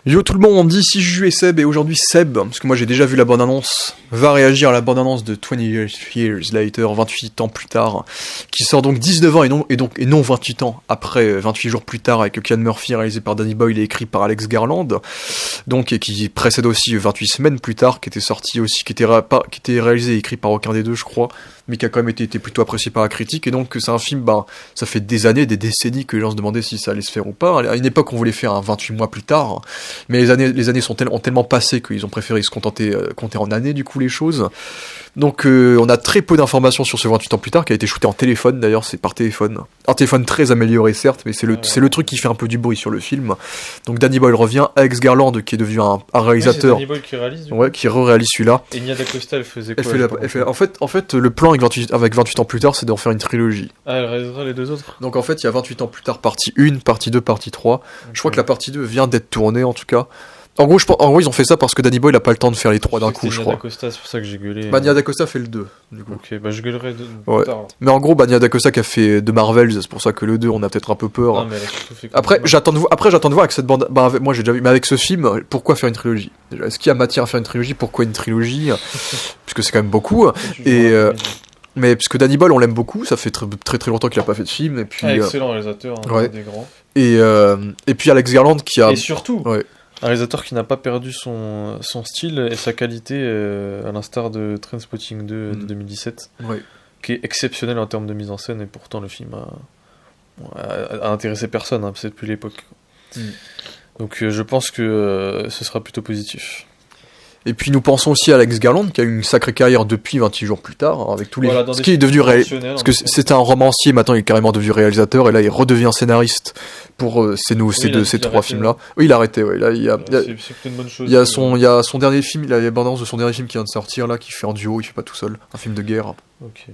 Yo tout le monde, ici Juju et Seb, et aujourd'hui Seb, parce que moi j'ai déjà vu la bande-annonce, va réagir à la bande-annonce de 20 Years Later, 28 ans plus tard, qui sort donc 19 ans et non 28 ans après, 28 jours plus tard, avec Cillian Murphy, réalisé par Danny Boyle et écrit par Alex Garland, donc, et qui précède aussi 28 semaines plus tard, qui était sorti aussi, qui était réalisé et écrit par aucun des deux je crois, mais qui a quand même été plutôt apprécié par la critique, et donc c'est un film, ça fait des années, des décennies que les gens se demandaient si ça allait se faire ou pas. À une époque on voulait faire un 28 mois plus tard, mais les années ont tellement passé qu'ils ont préféré se contenter, compter en années du coup les choses. Donc on a très peu d'informations sur ce 28 ans plus tard, qui a été shooté en téléphone d'ailleurs, c'est par téléphone. Un téléphone très amélioré certes, mais c'est le truc qui fait un peu du bruit sur le film. Donc Danny Boyle revient, Alex Garland qui est devenu un réalisateur. C'est Danny Boyle qui réalise du coup. Ouais, qui réalise celui-là. Et Nia DaCosta elle faisait quoi En fait, le plan avec 28 ans plus tard, c'est d'en faire une trilogie. Ah, elle réalisera les deux autres. Donc en fait, il y a 28 ans plus tard, partie 1, partie 2, partie 3. Okay. Je crois que la partie 2 vient d'être tournée en tout cas. En gros, ils ont fait ça parce que Danny Boyle a pas le temps de faire les 3 d'un coup, je crois. Nia DaCosta, c'est pour ça que j'ai gueulé. Nia DaCosta fait le 2, du coup. Ok, je gueulerai ouais. Tard. Mais en gros, Nia DaCosta qui a fait de Marvel, c'est pour ça que le 2, on a peut-être un peu peur. Non, mais elle a surtout fait après, j'attends de voir avec cette bande. Moi j'ai déjà vu, mais avec ce film, pourquoi faire une trilogie déjà, est-ce qu'il y a matière à faire une trilogie? Pourquoi une trilogie? Puisque c'est quand même beaucoup. Mais parce que Danny Boyle, on l'aime beaucoup, ça fait très très longtemps qu'il a pas fait de film. Et puis, excellent réalisateur, ouais. Des grands. Et puis Alex Garland qui a. Et surtout, un réalisateur qui n'a pas perdu son style et sa qualité, à l'instar de Trainspotting 2 de 2017, qui est exceptionnel en termes de mise en scène, et pourtant le film a intéressé personne, c'est depuis l'époque. Donc je pense que ce sera plutôt positif. Et puis nous pensons aussi à Alex Garland qui a eu une sacrée carrière depuis 28 jours plus tard, avec tous les ce qui est devenu parce que c'était un romancier, maintenant il est carrément devenu réalisateur, et là il redevient scénariste pour ces 3 films là. Oui, il a arrêté, là il y a une bonne chose. Il y a son dernier film, il a l'abondance de son dernier film qui vient de sortir là, qui fait en duo, il fait pas tout seul, un film de guerre. Ok.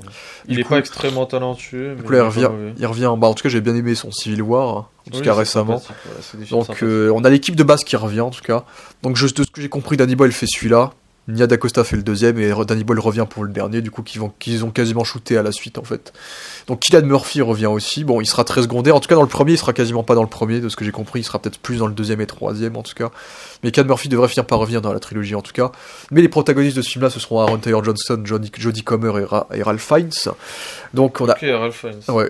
Il est pas extrêmement talentueux. Du coup là il revient, en tout cas j'ai bien aimé son Civil War, en tout cas récemment. Donc on a l'équipe de base qui revient en tout cas. Donc de ce que j'ai compris, Danny Boyle fait celui-là, Nia DaCosta fait le deuxième, et Danny Boyle revient pour le dernier, du coup qu'ils ont quasiment shooté à la suite en fait. Donc Cillian Murphy revient aussi, bon il sera très secondaire, en tout cas dans le premier il sera quasiment pas dans le premier, de ce que j'ai compris, il sera peut-être plus dans le deuxième et troisième en tout cas. Mais Cillian Murphy devrait finir par revenir dans la trilogie en tout cas. Mais les protagonistes de ce film là ce seront Aaron Taylor Johnson, Jodie Comer et Ralph Fiennes. Donc on a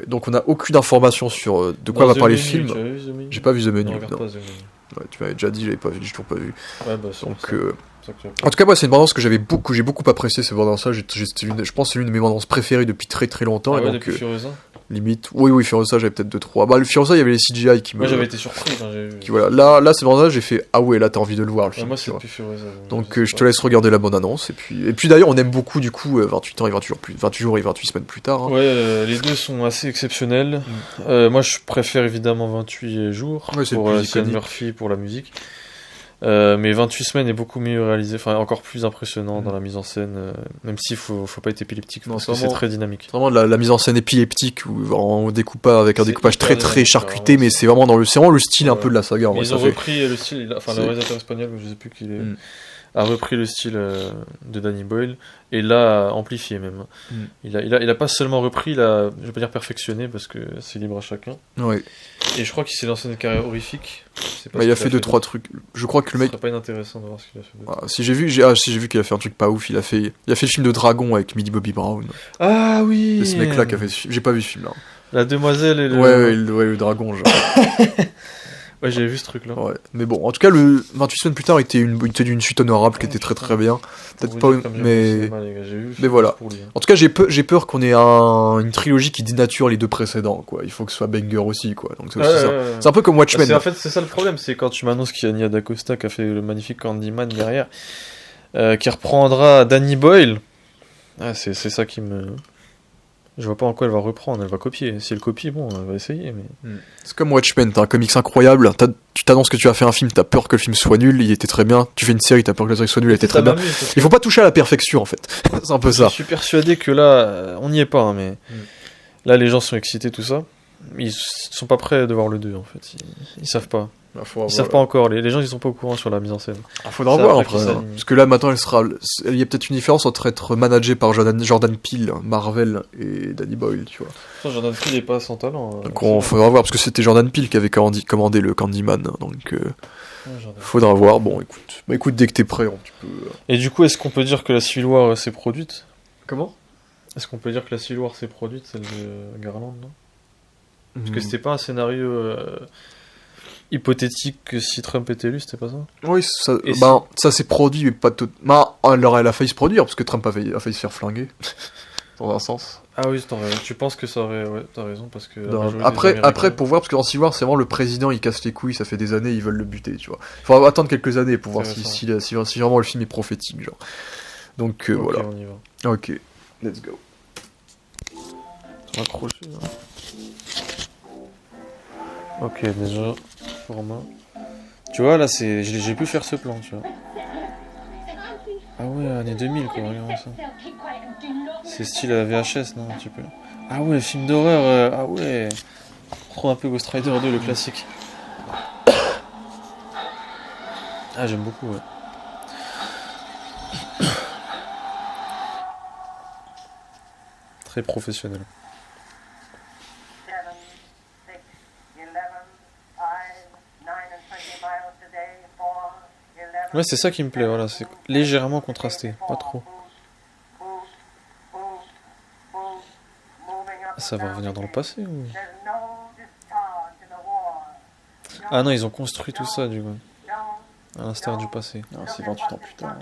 donc on a aucune information sur de quoi va parler le film. J'ai pas vu The Menu. Ouais, tu m'avais déjà dit, j'ai toujours pas vu. Donc en tout cas, moi, c'est une bande-annonce que j'ai beaucoup apprécié, cette bande-annonce-là. Je pense que c'est l'une de mes bandes-annonces préférées depuis très très longtemps. Ah ouais, et donc, depuis Furiosa. Limite. Oui, Furiosa, j'avais peut-être 2-3. Le Furiosa, il y avait les CGI qui me. Moi, j'avais été surpris quand j'ai vu. Voilà. Là, cette bande-annonce, j'ai fait ah ouais, là, t'as envie de le voir, le film. Moi, c'est depuis Furiosa. Donc, je te laisse regarder la bande-annonce. Et puis d'ailleurs, on aime beaucoup, du coup, 28 ans et 28 jours et 28 semaines plus tard. Hein. Ouais, les deux sont assez exceptionnels. Moi, je préfère évidemment 28 jours pour Cillian Murphy, pour la musique. Mais 28 semaines est beaucoup mieux réalisé, enfin encore plus impressionnant dans la mise en scène, même s'il faut pas être épileptique, parce que c'est très dynamique. C'est vraiment la mise en scène épileptique, on découpe pas avec un découpage très charcuté, mais c'est vraiment le style un peu de la saga. Ils ont repris le style, le réalisateur espagnol, je sais plus qui est, a repris le style de Danny Boyle et l'a amplifié même. Il a pas seulement repris, je vais pas dire perfectionné parce que c'est libre à chacun. Ouais. Et je crois qu'il s'est lancé une carrière horrifique. Il a fait 2-3 trucs. Je crois que le mec. Ce serait pas inintéressant de voir ce qu'il a fait. Si j'ai vu qu'il a fait un truc pas ouf, il a fait le film de Dragon avec Millie Bobby Brown. Ah oui. C'est ce mec-là qui a fait ce film. J'ai pas vu ce film là. La demoiselle et le. Ouais, le dragon, genre. Ouais, j'avais vu ce truc là. Ouais. Mais bon, en tout cas, le 28 semaines plus tard était d'une suite honorable qui était très très bien. Peut-être pas, mais voilà. En tout cas, j'ai peur qu'on ait une trilogie qui dénature les deux précédents, quoi. Il faut que ce soit banger aussi, quoi. Donc c'est aussi ça. C'est un peu comme Watchmen. En fait, c'est ça le problème, c'est quand tu m'annonces qu'il y a Nia DaCosta qui a fait le magnifique Candyman derrière, qui reprendra Danny Boyle. C'est ça qui me. Je vois pas en quoi elle va reprendre, elle va copier. Si elle copie, bon, elle va essayer. Mais... C'est comme Watchmen, t'as un comics incroyable, tu t'annonces que tu as fait un film, t'as peur que le film soit nul, il était très bien. Tu fais une série, t'as peur que la série soit nulle, elle était très bien. Il faut pas toucher à la perfection en fait. C'est un peu ça. Je suis persuadé que là, on n'y est pas, hein, mais là les gens sont excités, tout ça. Ils sont pas prêts de voir le 2 en fait. Ils savent pas. Ils savent pas encore, les gens ils sont pas au courant sur la mise en scène. Faudra voir après. Parce que là maintenant il y a peut-être une différence entre être managé par Jordan Peele, Marvel et Danny Boyle, tu vois. Jordan Peele est pas sans talent. Donc faudra voir parce que c'était Jordan Peele qui avait commandé le Candyman, donc faudra voir. Bon écoute dès que t'es prêt tu peux. Et du coup est-ce qu'on peut dire que la Civil War s'est produite? Comment? Est-ce qu'on peut dire que la Civil War s'est produite, celle de Garland, non? Parce que c'était pas un scénario hypothétique que si Trump était élu, c'était pas ça? Oui, ça s'est produit, mais pas tout. Alors elle a failli se produire, parce que Trump a failli se faire flinguer. Dans un sens. Ah oui, tu penses que ça aurait. Ouais, t'as raison, parce que. Après, pour voir, parce que dans Civil War, c'est vraiment le président, il casse les couilles, ça fait des années, ils veulent le buter, tu vois. Il faut attendre quelques années pour voir si vraiment le film est prophétique, genre. Donc voilà. On y va. Ok, let's go. On va accrocher, hein. Ok, déjà, format. Tu vois, là, j'ai pu faire ce plan, tu vois. Ah ouais, année 2000, quoi, regarde ça. C'est style VHS, non, un petit peu. Ah ouais, film d'horreur, ah ouais. Trop un peu Ghost Rider 2, le classique. Ah, j'aime beaucoup, ouais. Très professionnel. Ouais, c'est ça qui me plaît, voilà, c'est légèrement contrasté, pas trop. Ça va revenir dans le passé ou... Ah non, ils ont construit tout ça, du coup. À l'instar du passé. Non, c'est 28 ans plus tard.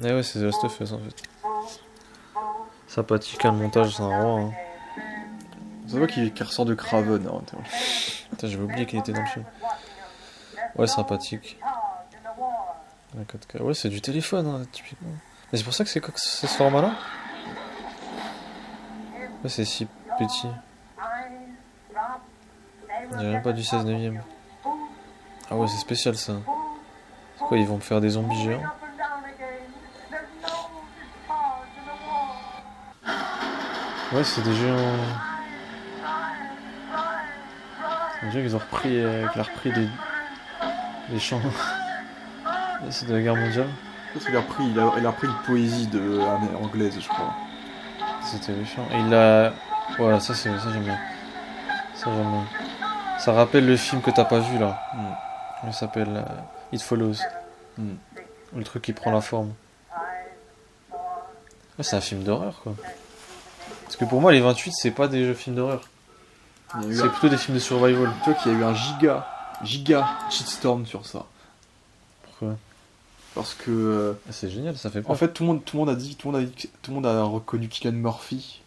Eh ouais, c'est The Last of Us, en fait. Sympathique, le montage, c'est un roi, hein. Ça voit qu'il ressort de Craven, hein. Putain, j'avais oublié qu'il était dans le film. Ouais, sympathique. Un 4K. Ouais, c'est du téléphone, hein, typiquement. Mais c'est pour ça que c'est ce format-là? Ouais, c'est si petit. Il n'y a même pas du 16 neuvième. Ah ouais, c'est spécial, ça. C'est quoi, ils vont me faire des zombies géants? Ouais, c'est des géants... On dirait qu'ils ont repris... qu'il a repris des chants... C'est de la guerre mondiale. Je pense qu'il a repris une poésie anglaise, je crois. C'était méchant. Et il a... Voilà, ça j'aime bien. Ça j'aime bien. Ça rappelle le film que t'as pas vu là. Il s'appelle It Follows. Le truc qui prend la forme. Ouais, c'est un film d'horreur quoi. Parce que pour moi les 28 c'est pas des films d'horreur. C'est plutôt des films de survival. Tu vois qu'il y a eu un giga shitstorm sur ça. Pourquoi? Parce que c'est génial, ça fait peur. En fait tout le monde a reconnu Cillian Murphy.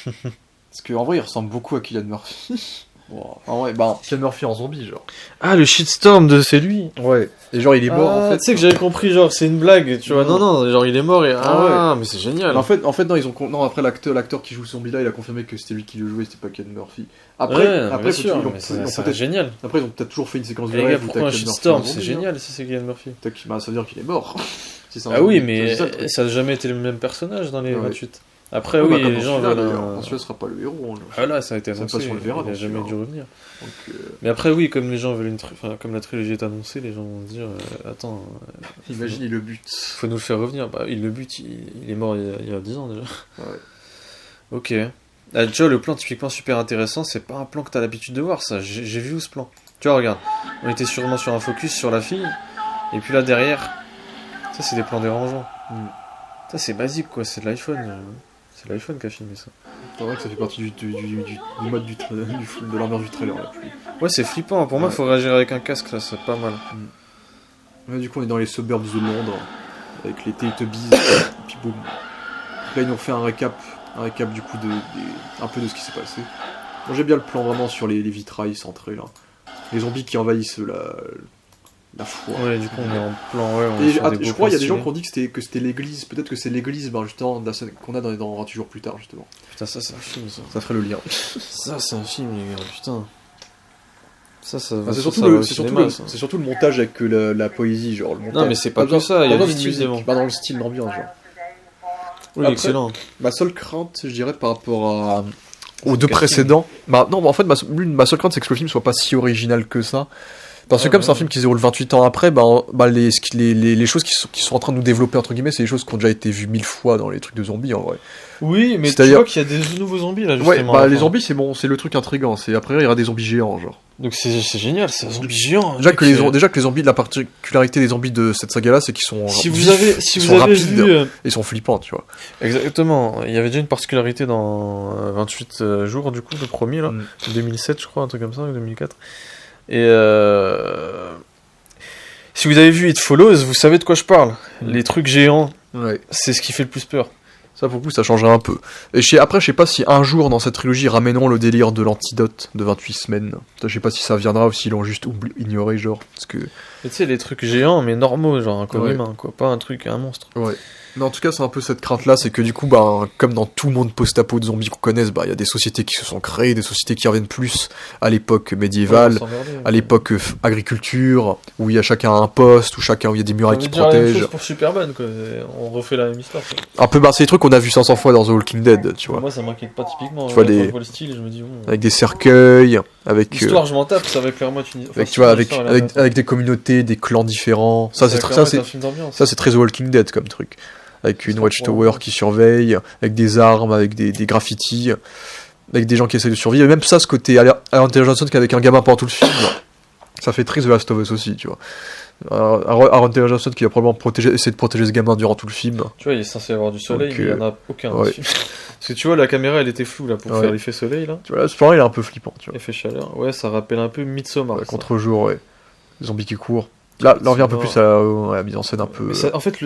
Parce qu'en vrai il ressemble beaucoup à Cillian Murphy. Wow. En vrai, Cillian Murphy en zombie genre. Ah le shitstorm c'est lui. Ouais. Et genre il est mort en fait. Tu sais que j'avais compris genre c'est une blague, tu vois. Non, genre il est mort et ouais. Mais c'est génial. En fait non, après l'acteur qui joue ce zombie là, il a confirmé que c'était lui qui le jouait, c'était pas Cillian Murphy. Après c'est génial. Après ils ont peut-être toujours fait une séquence de rêve où t'as un shitstorm, c'est génial si c'est Cillian Murphy. Ça veut dire qu'il est mort. Oui, mais ça n'a jamais été le même personnage dans les 28. Après, oui, les gens veulent. Celui-là sera pas le héros. Ah là, ça a été annoncé. On le verra. Il n'a jamais dû revenir. Mais après, oui, comme les gens veulent comme la trilogie est annoncée, les gens vont se dire attends. Imagine, il le bute. Faut nous le faire revenir. Il le bute, il est mort il y a 10 ans déjà. Ouais. Ok. Ah, tu vois, le plan typiquement super intéressant, c'est pas un plan que t'as l'habitude de voir, ça. J'ai vu où ce plan? Tu vois, regarde. On était sûrement sur un focus sur la fille, et puis là derrière, ça c'est des plans dérangeants. Ça c'est basique quoi, c'est de l'iPhone. C'est l'iPhone qui a filmé ça. C'est vrai que ça fait partie du mode de l'ambiance du trailer là. Ouais, c'est flippant. Pour moi, il faut réagir avec un casque là, c'est pas mal. Ouais, du coup, on est dans les suburbs de Londres avec les Teletubbies. Et puis boum. Là, ils nous refait un récap du coup un peu de ce qui s'est passé. Bon, j'aime bien le plan vraiment sur les vitrails centrés là. Les zombies qui envahissent la foi. Ouais, du coup on est en plan. Je crois qu'il y a des gens qui ont dit que c'était l'église. Peut-être que c'est l'église, justement, de la scène qu'on a dans 28 jours plus tard, justement. Putain, ça c'est un film, ça. Ça ferait le lien. Ça c'est un film, les gars, putain. Ça c'est surtout le montage avec la poésie, genre. Le montage. Non, mais c'est pas que ça, il y a du style dans le style, l'ambiance, genre. Oui, après, excellent. Ma seule crainte, je dirais, par rapport aux deux précédents. Non, en fait, ma seule crainte, c'est que le film soit pas si original que ça. Parce que comme c'est un film qui se déroule 28 ans après, les choses qui sont en train de nous développer, entre guillemets, c'est des choses qui ont déjà été vues 1000 fois dans les trucs de zombies, en vrai. Oui, mais tu vois qu'il y a des nouveaux zombies, là, justement. Ouais, les zombies, c'est bon, c'est le truc intriguant. Après, il y aura des zombies géants, genre. Donc c'est génial, c'est un zombie géant. Déjà que les zombies, la particularité des zombies de cette saga-là, c'est qu'ils sont rapides, ils sont flippants, tu vois. Exactement. Il y avait déjà une particularité dans 28 jours, du coup, le premier, là, 2007, je crois, un truc comme ça, 2004. Et si vous avez vu It Follows, vous savez de quoi je parle. Les trucs géants, c'est ce qui fait le plus peur. Ça, pour le coup, ça changerait un peu. Et après, je sais pas si un jour dans cette trilogie, ils ramèneront le délire de l'antidote de 28 semaines. Je sais pas si ça viendra ou s'ils l'ont juste ignoré, genre. Parce que... Tu sais, les trucs géants, mais normaux, genre un corps humain, quoi. Pas un truc, un monstre. Ouais. Mais en tout cas, c'est un peu cette crainte-là, c'est que du coup, comme dans tout le monde post-apo de zombies qu'on connaisse, il y a des sociétés qui se sont créées, des sociétés qui reviennent plus à l'époque médiévale, à l'époque agriculture, où il y a chacun un poste, où il y a des murailles qui protègent. C'est la même chose pour Superman, quoi. On refait la même histoire, quoi. Un peu, c'est des trucs qu'on a vu 500 fois dans The Walking Dead, tu vois. Moi, ça m'inquiète pas typiquement. Tu vois, quand je vois le style, je me dis, avec des cercueils, avec... L'histoire, je m'en tape, ça va clairement être une... avec des communautés, des clans différents. Ça, c'est très The Walking Dead comme truc. Avec une watchtower qui surveille, avec des armes, avec des graffitis, avec des gens qui essaient de survivre. Et même ça, ce côté Aaron Taylor Johnson qui est avec un gamin pendant tout le film, ça fait très The Last of Us aussi, tu vois. Aaron Taylor Johnson qui va probablement essayer de protéger ce gamin durant tout le film. Tu vois, il est censé avoir du soleil, mais il n'y en a aucun dans ce film. Parce que tu vois, la caméra, elle était floue là pour faire l'effet soleil, là. Tu vois, là, ce plan, il est un peu flippant, tu vois. Effet chaleur, ouais, ça rappelle un peu Midsommar. Contre-jour, ouais. Les zombies qui courent. Là, on revient un peu plus à la mise en scène un peu... en fait,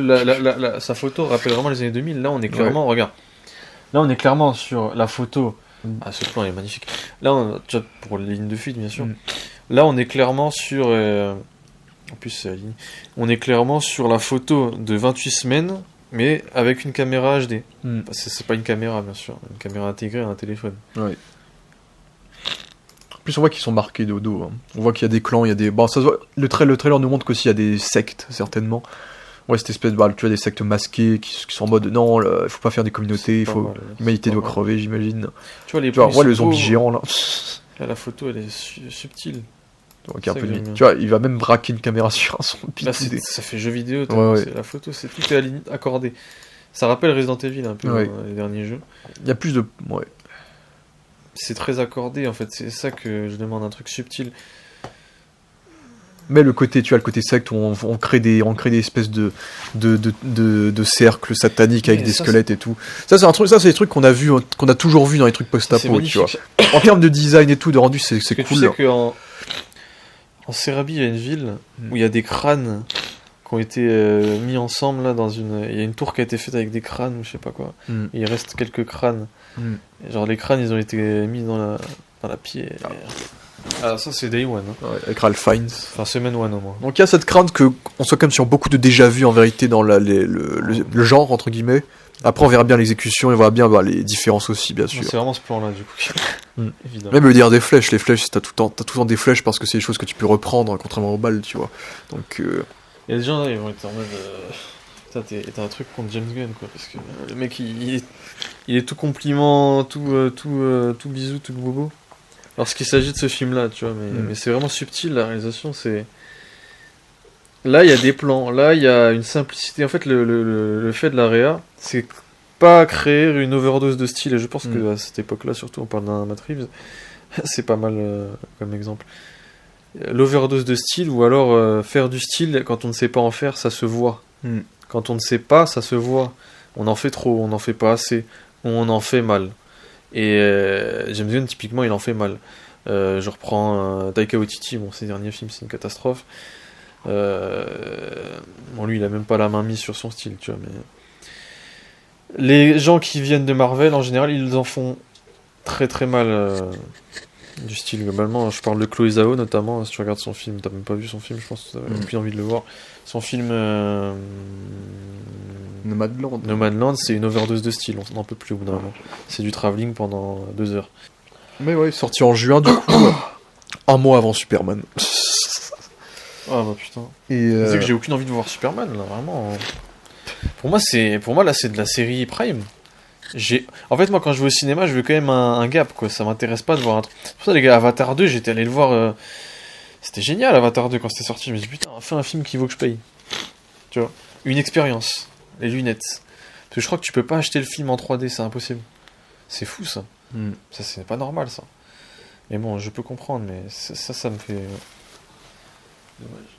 sa photo rappelle vraiment les années 2000. Là, on est clairement... Regarde. Là, on est clairement sur la photo... Ah, ce plan, il est magnifique. Là, pour les lignes de fuite, bien sûr. Là, on est clairement sur... En plus, c'est la ligne. On est clairement sur la photo de 28 semaines, mais avec une caméra HD. C'est pas une caméra, bien sûr. Une caméra intégrée à un téléphone. Ouais. En plus, on voit qu'ils sont marqués de dos. Hein. On voit qu'il y a des clans, il y a des... ça se voit... le trailer nous montre qu'aussi il y a des sectes, certainement. Ouais, cette espèce de... tu vois, des sectes masquées qui sont en mode non, il faut pas faire des communautés, l'humanité doit crever, j'imagine. Tu vois, le zombie géant, là. Là, la photo, elle est subtile. Donc, un peu tu vois, il va même braquer une caméra sur son là, ça fait jeu vidéo, la photo, tout est accordé. Ça rappelle Resident Evil un peu, les derniers jeux. Il y a plus de... Ouais. C'est très accordé, en fait, c'est ça que je demande, un truc subtil. Mais le côté secte où on crée des espèces de cercles sataniques avec des squelettes et tout. Ça c'est des trucs qu'on a toujours vu dans les trucs post-apo, tu vois. En termes de design et tout, de rendu, c'est cool. Tu sais qu'en Serbie, il y a une ville où il y a des crânes qui ont été mis ensemble là il y a une tour qui a été faite avec des crânes ou je sais pas quoi. Et il reste quelques crânes. Genre les crânes, ils ont été mis dans la pierre. Ah, ça c'est Day One. Hein. Ouais, avec Ralph Fiennes. Enfin, semaine one au moins. Donc il y a cette crainte qu'on soit comme sur beaucoup de déjà-vu en vérité dans le genre, entre guillemets. Après, on verra bien l'exécution et on verra bien les différences aussi, bien sûr. C'est vraiment ce plan-là, du coup. Évidemment. Même le dire des flèches, les flèches, t'as tout le temps des flèches parce que c'est des choses que tu peux reprendre, contrairement aux balles, tu vois. Donc. Il y a des gens là, ils vont être en mode. T'as un truc contre James Gunn, quoi, parce que le mec, il est tout compliment, tout bisou, tout bobo. Lorsqu'il s'agit de ce film-là, tu vois, mais c'est vraiment subtil, la réalisation, c'est... Là, il y a des plans, là, il y a une simplicité. En fait, le fait de la réa, c'est pas créer une overdose de style, et je pense que à cette époque-là, surtout, on parle d'un Matt Reeves, c'est pas mal comme exemple. L'overdose de style, ou alors faire du style, quand on ne sait pas en faire, ça se voit. Quand on ne sait pas, ça se voit. On en fait trop, on n'en fait pas assez, on en fait mal. Et James Gunn, typiquement, il en fait mal. Je reprends Taika Waititi, ses derniers films, c'est une catastrophe. Lui, il a même pas la main mise sur son style, tu vois. Mais les gens qui viennent de Marvel, en général, ils en font très très mal du style, globalement. Je parle de Chloé Zhao, notamment. Si tu regardes son film, t'as même pas vu son film, je pense que t'as plus envie de le voir. Son film Nomadland, c'est une overdose de style, on n'en peut plus au bout d'un moment. C'est du travelling pendant 2 heures. Mais ouais, sorti en juin, du coup, un mois avant Superman. Ah bah putain. C'est que j'ai aucune envie de voir Superman, là, vraiment. Pour moi, là, c'est de la série Prime. En fait, moi, quand je vais au cinéma, je veux quand même un gap, quoi. Ça m'intéresse pas de voir un truc. C'est pour ça, les gars, Avatar 2, j'étais allé le voir... C'était génial Avatar 2 quand c'était sorti, je me dis putain, enfin un film qui vaut que je paye. Tu vois, une expérience, les lunettes. Parce que je crois que tu peux pas acheter le film en 3D, c'est impossible. C'est fou ça. Ça c'est pas normal ça. Mais bon, je peux comprendre, mais ça me fait... Dommage.